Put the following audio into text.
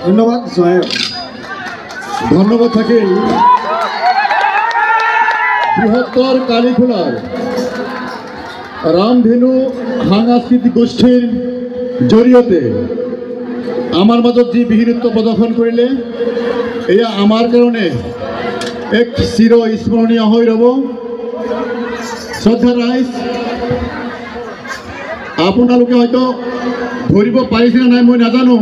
ধন্যবাদ সাহেব। ধন্যবাদ থাকে বৃহত্তর কালীখোলার রামধেনু সাংস্কৃতিক গোষ্ঠীর জড়িয়তে আমার মাজত যি বিহিনৃত্য প্রদর্শন করিলে এয়া আমার কারণে এক চির স্মরণীয় হয়ে রব। শ্রদ্ধা রাইজ, আপোনালোকে হয়তো ধরিব পাৰিছে না নাই মই নাজানো।